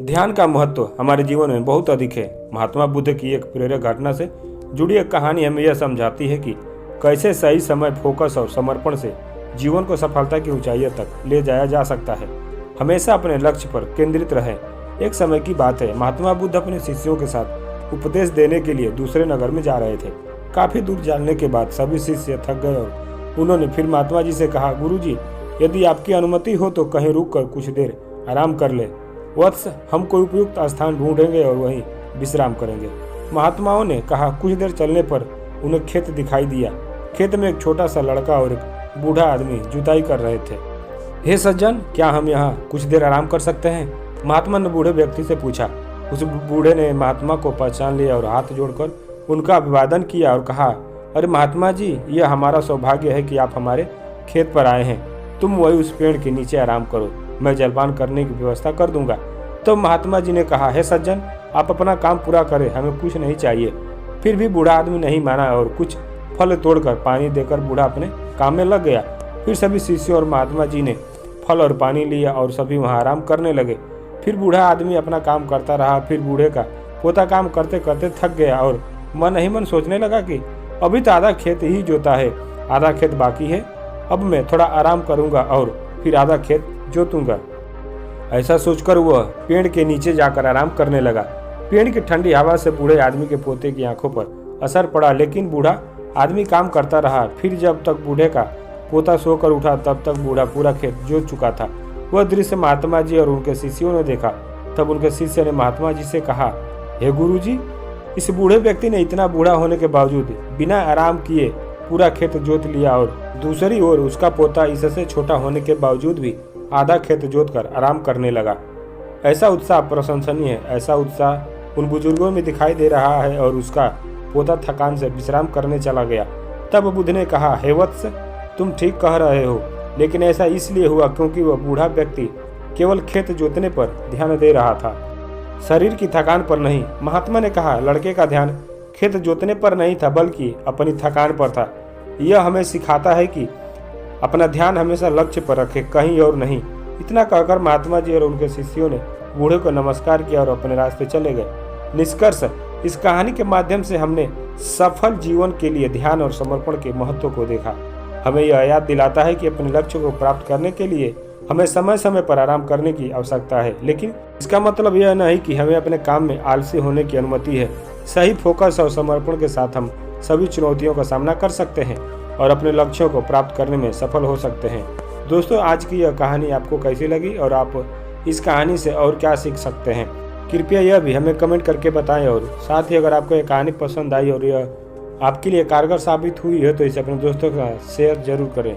ध्यान का महत्व हमारे जीवन में बहुत अधिक है। महात्मा बुद्ध की एक प्रेरक घटना से जुड़ी एक कहानी हमें यह समझाती है कि कैसे सही समय, फोकस और समर्पण से जीवन को सफलता की ऊंचाइयों तक ले जाया जा सकता है। हमेशा अपने लक्ष्य पर केंद्रित रहें। एक समय की बात है, महात्मा बुद्ध अपने शिष्यों के साथ उपदेश देने के लिए दूसरे नगर में जा रहे थे। काफी दूर जाने के बाद सभी शिष्य थक गए और उन्होंने फिर महात्मा जी से कहा, गुरुजी, यदि आपकी अनुमति हो तो कहीं रुक कर कुछ देर आराम कर ले। वत्स, हम कोई उपयुक्त स्थान ढूंढेंगे और वहीं विश्राम करेंगे। महात्माओं ने कहा। कुछ देर चलने पर उन्हें खेत दिखाई दिया। खेत में एक छोटा सा लड़का और एक बूढ़ा आदमी जुताई कर रहे थे। हे सज्जन, क्या हम यहाँ कुछ देर आराम कर सकते हैं? महात्मा ने बूढ़े व्यक्ति से पूछा। उस बूढ़े ने महात्मा को पहचान लिया और हाथ जोड़कर उनका अभिवादन किया और कहा, अरे महात्मा जी, यह हमारा सौभाग्य है कि आप हमारे खेत पर आए हैं। तुम वही उस पेड़ के नीचे आराम करो, मैं जलपान करने की व्यवस्था कर दूंगा। तो महात्मा जी ने कहा, हे सज्जन, आप अपना काम पूरा करें, हमें कुछ नहीं चाहिए। फिर भी बूढ़ा आदमी नहीं माना और कुछ फल तोड़कर पानी देकर बूढ़ा अपने काम में लग गया। फिर सभी शिष्यों और महात्मा जी ने फल और पानी लिया और सभी वहां आराम करने लगे। फिर बूढ़ा आदमी अपना काम करता रहा। फिर बूढ़े का पोता काम करते करते थक गया और मन ही मन सोचने लगा कि अभी तो आधा खेत ही जोता है, आधा खेत बाकी है। अब मैं थोड़ा आराम करूंगा और फिर आधा खेत जोतूंगा। ऐसा सोचकर वह पेड़ के नीचे जाकर आराम करने लगा। पेड़ की ठंडी हवा से बूढ़े आदमी के पोते की आंखों पर असर पड़ा, लेकिन बूढ़ा आदमी काम करता रहा। फिर जब तक बूढ़े का पोता सोकर उठा तब तक बूढ़ा पूरा खेत जोत चुका था। वह दृश्य महात्मा जी और उनके शिष्यों ने देखा। तब उनके शिष्य ने महात्मा जी से कहा, हे गुरुजी, इस बूढ़े व्यक्ति ने इतना बूढ़ा होने के बावजूद बिना आराम किए पूरा खेत जोत लिया और दूसरी ओर उसका पोता इससे छोटा होने के बावजूद भी आधा खेत जोत कर आराम करने लगा। ऐसा उत्साह प्रशंसनीय है। ऐसा उत्साह उन बुजुर्गों में दिखाई दे रहा है और उसका पोता थकान से विश्राम करने चला गया। तब बुद्ध ने कहा, हे वत्स, तुम ठीक कह रहे हो, लेकिन ऐसा इसलिए हुआ क्योंकि वह बूढ़ा व्यक्ति केवल खेत जोतने पर ध्यान दे रहा था, शरीर की थकान पर नहीं। महात्मा ने कहा, लड़के का ध्यान खेत जोतने पर नहीं था बल्कि अपनी थकान पर था। यह हमें सिखाता है कि अपना ध्यान हमेशा लक्ष्य पर रखें, कहीं और नहीं। इतना कहकर महात्मा जी और उनके शिष्यों ने बूढ़े को नमस्कार किया और अपने रास्ते चले गए। निष्कर्ष, इस कहानी के माध्यम से हमने सफल जीवन के लिए ध्यान और समर्पण के महत्व को देखा। हमें यह याद दिलाता है कि अपने लक्ष्य को प्राप्त करने के लिए हमें समय समय पर आराम करने की आवश्यकता है, लेकिन इसका मतलब यह नहीं कि हमें अपने काम में आलसी होने की अनुमति है। सही फोकस और समर्पण के साथ हम सभी चुनौतियों का सामना कर सकते हैं और अपने लक्ष्यों को प्राप्त करने में सफल हो सकते हैं। दोस्तों, आज की यह कहानी आपको कैसी लगी और आप इस कहानी से और क्या सीख सकते हैं, कृपया यह भी हमें कमेंट करके बताएं। और साथ ही अगर आपको यह कहानी पसंद आई और यह आपके लिए कारगर साबित हुई है तो इसे अपने दोस्तों के साथ शेयर जरूर करें।